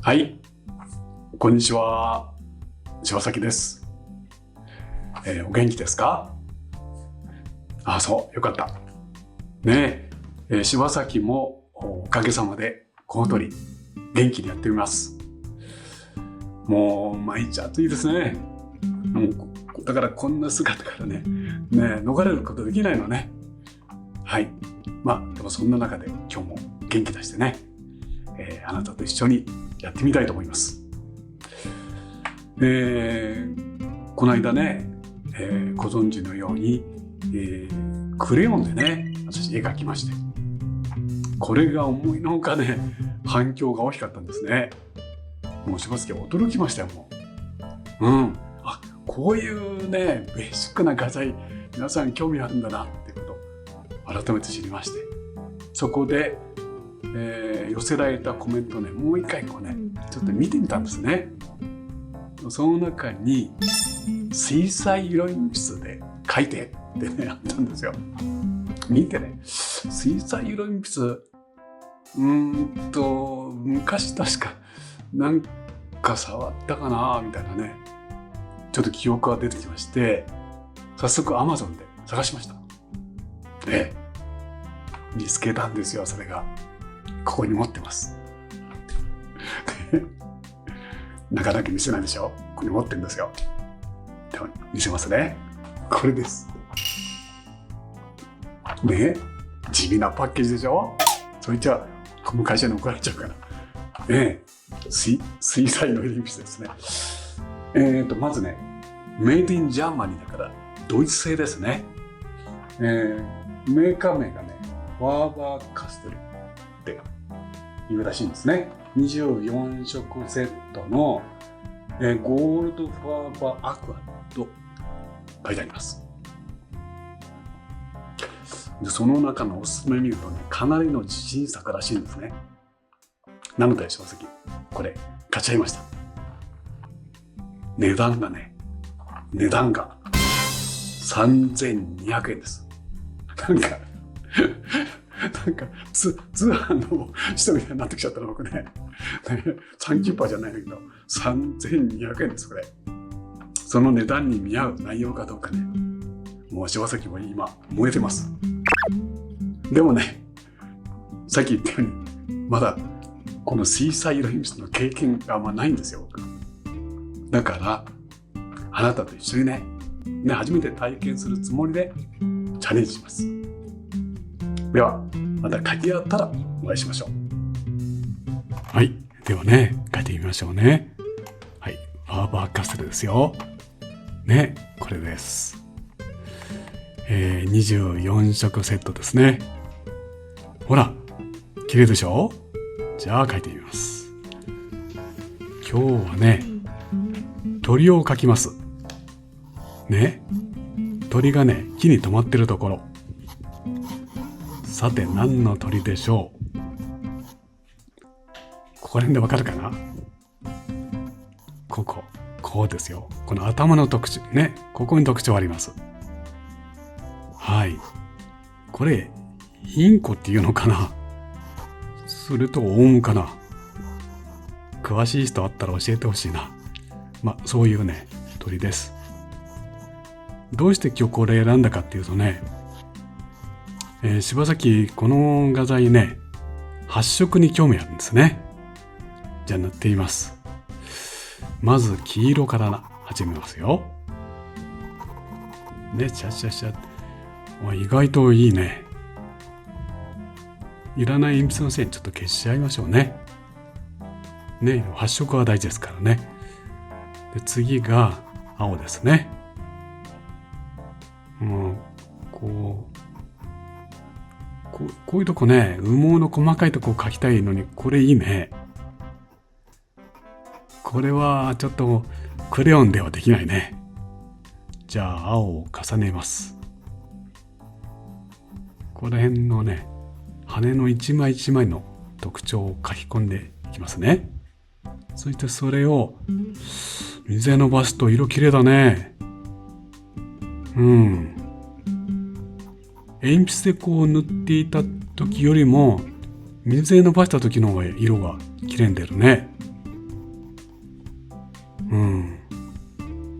はい、こんにちは。柴崎です。お元気ですか？そう、よかった。ね柴崎もおかげさまでこの通り元気にやってみます。もう毎日暑いですね。もうだからこんな姿からね、逃れることできないのね。はい。でもそんな中で今日も元気出してね、あなたと一緒にやってみたいと思います。この間ね、ご存知のように、クレヨンでね、私絵描きまして、これが思いのほかね、反響が大きかったんですね。もう柴崎は驚きましたよ、もう。こういうね、ベーシックな画材、皆さん興味あるんだなっていうことを改めて知りまして、そこで、寄せられたコメントをね、もう一回こうね、ちょっと見てみたんですね。その中に水彩色鉛筆で描いてってね、あったんですよ。見てね、水彩色鉛筆、昔確かなんか触ったかなみたいなね、ちょっと記憶が出てきまして、早速 Amazon で探しました。見つけたんですよ、それが。ここに持ってます。なかなか見せないでしょ？ここに持ってるんですよ。でも見せますね。これです。地味なパッケージでしょ？そいつはこの会社に怒られちゃうから。水彩の鉛筆ですね。まずね、メイドインジャーマニーだからドイツ製ですね。メーカー名がね、ファーバーカステルっていうらしいんですね。24色セットの、ゴールドファーバーアクアと書いてあります。でその中のおすすめ見るとね、かなりの自信作らしいんですね。なので正直これ買っちゃいました。値段が3200円です。なんか通販の人みたいになってきちゃったの僕ね。30%じゃないんだけど3200円です。これその値段に見合う内容かどうかね、もう柴崎も今燃えてます。でもね、さっき言ったようにまだこの水彩色鉛筆の経験があんまないんですよ、僕。だからあなたと一緒にね初めて体験するつもりでチャレンジします。ではまた書き終わったらお会いしましょう。はい、ではね、書いてみましょうね。はい、ファーバーカステルですよ。ね、これです。24色セットですね。ほら、綺麗でしょ？じゃあ書いてみます。今日はね、鳥を描きます。ね、鳥がね、木に止まってるところ。さて何の鳥でしょう？ここら辺でわかるかな？こうですよ。この頭の特徴ね、ここに特徴あります。はい、これインコっていうのかな、それとオウムかな。詳しい人あったら教えてほしいな。そういうね鳥です。どうして今日これ選んだかっていうとね、柴崎この画材ね、発色に興味あるんですね。じゃあ塗ってみます。まず黄色から始めますよ。ね、シャッシャッシャッ。意外といいね。いらない鉛筆の線ちょっと消しちゃいましょうね。ね、発色は大事ですからね。で次が青ですね。こういうとこね、羽毛の細かいとこ描きたいのに、これいいね。これはちょっとクレヨンではできないね。じゃあ青を重ねます。この辺のね、羽の一枚一枚の特徴を書き込んでいきますね。そしてそれを水で伸ばすと色きれいだね。鉛筆でこう塗っていた時よりも水で伸ばした時の方が色がきれいに出るね。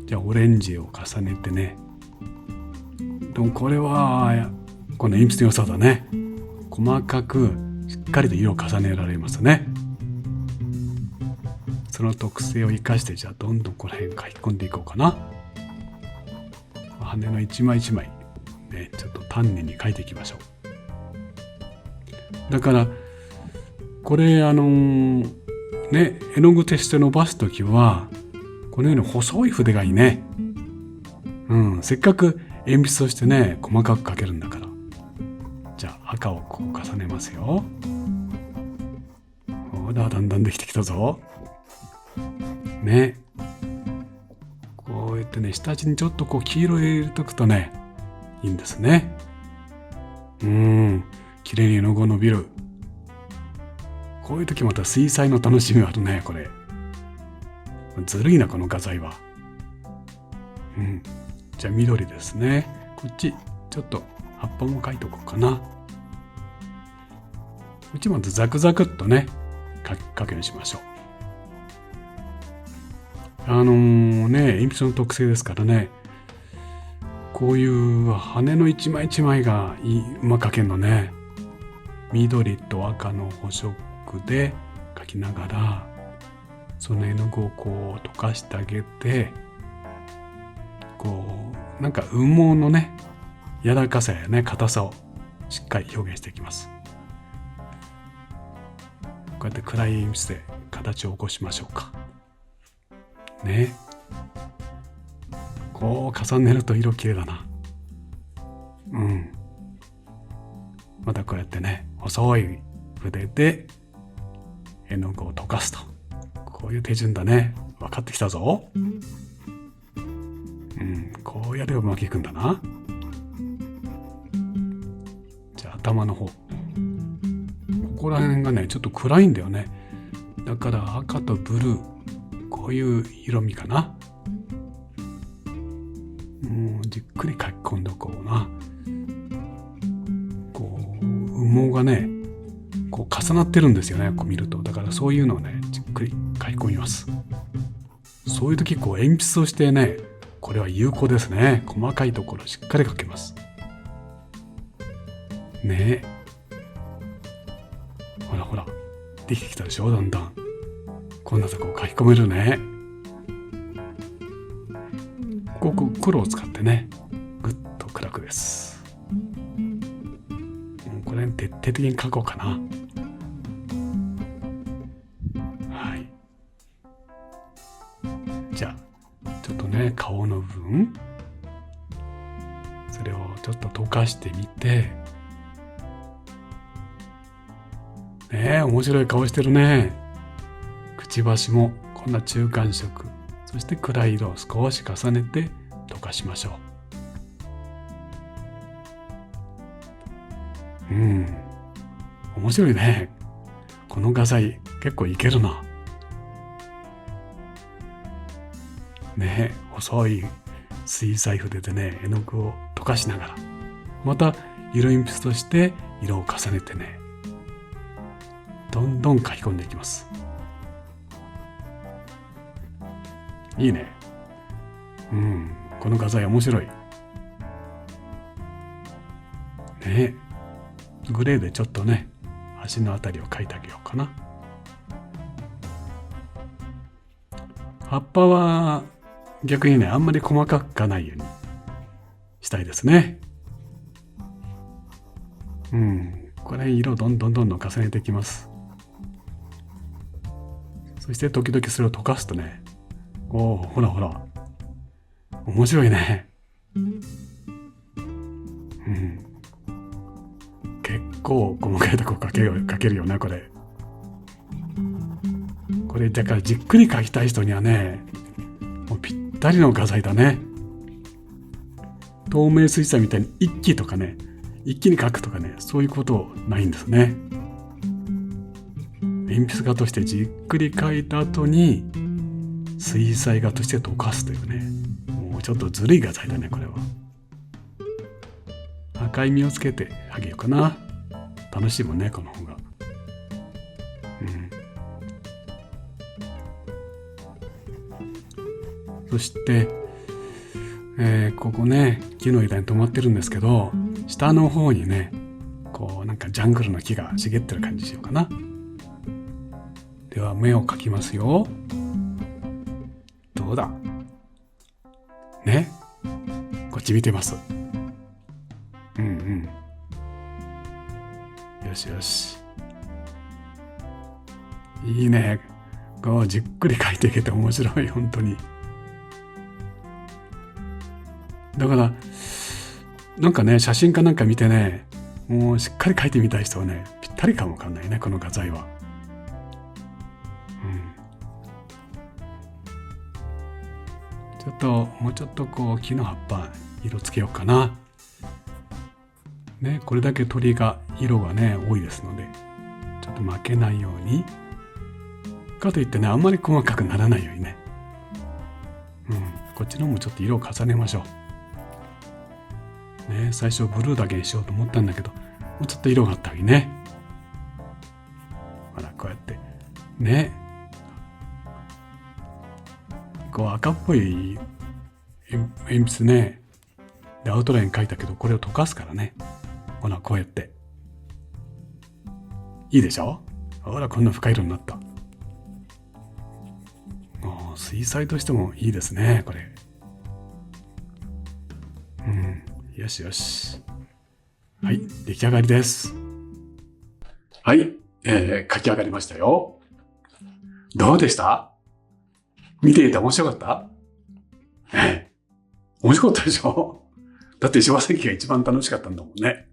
じゃあオレンジを重ねてね。でもこれはこの鉛筆の良さだね。細かくしっかりと色を重ねられますね。その特性を生かして、じゃあどんどんこの辺書き込んでいこうかな。羽の一枚一枚ね、ちょっと丹念に書いていきましょう。だからこれね、絵の具として伸ばすときはこのように細い筆がいいね。せっかく鉛筆としてね細かく描けるんだから。じゃあ赤をこう重ねますよ。ほら、だんだんできてきたぞ。ね、こうやってね、下地にちょっとこう黄色を入れとくとねいいんですね。綺麗に絵の具が伸びる。こういう時また水彩の楽しみがあるね。これずるいな、この画材は。じゃあ緑ですね。こっちちょっと葉っぱも描いておこうかな。こっちまずザクザクっとね描くようにしましょう。鉛筆の特性ですからね、こういう羽の一枚一枚がうまく描けるのね。緑と赤の補色で描きながら、その絵の具をこう溶かしてあげて、こうなんか羽毛のね柔らかさやね硬さをしっかり表現していきます。こうやって暗い鉛筆で形を起こしましょうかね。こう重ねると色きれいだな。またこうやってね細い筆で絵の具を溶かすと、こういう手順だね。分かってきたぞ。こうやればうまくいくんだな。じゃあ頭の方、ここら辺がねちょっと暗いんだよね。だから赤とブルー、こういう色味かな。じっくり書き込んでおこうな。こう羽毛がねこう重なってるんですよね、こう見ると。だからそういうのをねじっくり書き込みます。そういう時こう鉛筆としてね、これは有効ですね。細かいところしっかり書けますね。ほらほら、できてきたでしょ。だんだんこんなとこ書き込めるね。ここ黒を使ってねぐっと暗くです。これ徹底的に書こうかな。じゃあちょっとね顔の部分、それをちょっと溶かしてみてね。面白い顔してるね。くちばしもこんな中間色、そして暗い色を少し重ねて溶かしましょう。面白いね。この画材結構いけるなね。細い水彩筆でね絵の具を溶かしながら、また色鉛筆として色を重ねてねどんどん書き込んでいきます。いいね。この画材面白いね。グレーでちょっとね足のあたりを描いてあげようかな。葉っぱは逆にねあんまり細かく描かないようにしたいですね。これ色どんどん重ねていきます。そして時々それを溶かすとね、ほらほら面白いね。結構細かいとこ描けるよねこれ。これだからじっくり描きたい人にはねもうぴったりの画材だね。透明水彩みたいに一気とかね一気に描くとかね、そういうことないんですね。鉛筆画としてじっくり描いた後に水彩画として溶かすというね、もうちょっとずるい画材だねこれは。赤い実をつけてあげようかな。楽しいもんねこの方が。そして、ここね木の枝に止まってるんですけど、下の方にねこうなんかジャングルの木が茂ってる感じしようかな。では目を描きますよ。どうだね、こっち見てます。よしよし、いいね。こうじっくり描いていけて面白い、本当に。だからなんかね、写真かなんか見てね、もうしっかり描いてみたい人はねぴったりかもわかんないね、この画材は。もうちょっとこう木の葉っぱ色つけようかな。ね、これだけ鳥が色がね多いですので、ちょっと負けないように。かといってね、あんまり細かくならないようにね。こっちの方もちょっと色を重ねましょう。ね、最初ブルーだけにしようと思ったんだけど、もうちょっと色があったりね。ほら、こうやってね、こう赤っぽい鉛筆ねでアウトライン描いたけど、これを溶かすからね。ほら、こうやっていいでしょ。ほら、こんな深い色になった。もう水彩としてもいいですね、これ。よしよし、はい、出来上がりです。はい、描き上がりましたよ。どうでした？見ていて面白かった？面白かったでしょ？だって柴崎が一番楽しかったんだもんね。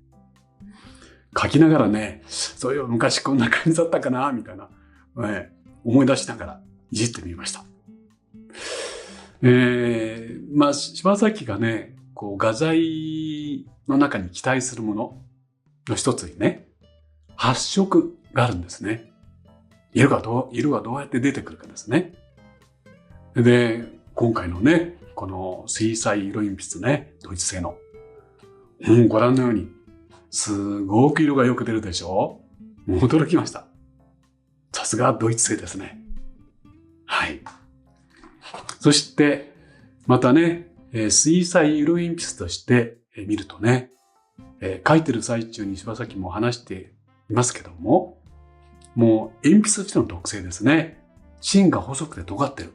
書きながらね、そういう昔こんな感じだったかなみたいな、思い出しながらいじってみました。柴崎がね、こう画材の中に期待するものの一つにね、発色があるんですね。色がどうやって出てくるかですね。で、今回のね、この水彩色鉛筆ね、ドイツ製の。ご覧のように、すごく色がよく出るでしょ？もう驚きました。さすがドイツ製ですね。はい。そして、またね、水彩色鉛筆として見るとね、描いてる最中に柴崎も話していますけども、もう鉛筆としての特性ですね。芯が細くて尖ってる。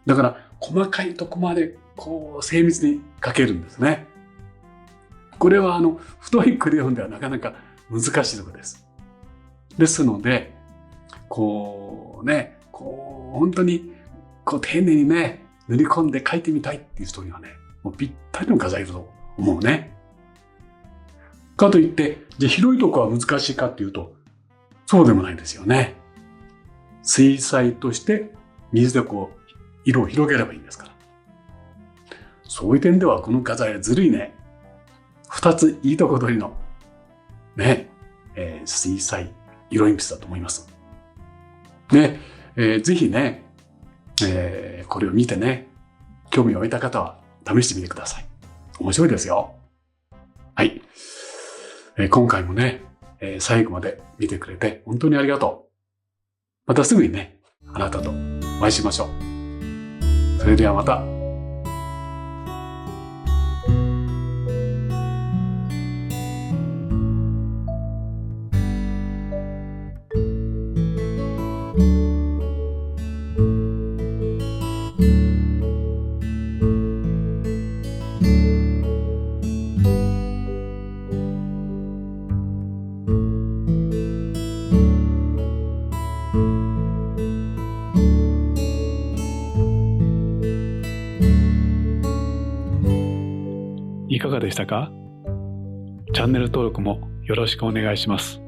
だから細かいとこまでこう精密に描けるんですね。これは太いクレヨンではなかなか難しいところです。ですので、こうね、こう本当にこう丁寧にね塗り込んで描いてみたいっていう人にはね、もうぴったりの画材だと思うね。かといってじゃあ広いとこは難しいかっていうと、そうでもないんですよね。水彩として水でこう色を広げればいいんですから。そういう点ではこの画材はずるいね。二ついいとこ取りのね、水彩色鉛筆だと思います。ね、ぜひね、これを見てね、興味を湧いた方は試してみてください。面白いですよ。はい。今回もね、最後まで見てくれて本当にありがとう。またすぐにね、あなたとお会いしましょう。それではまた。いかがでしたか？チャンネル登録もよろしくお願いします。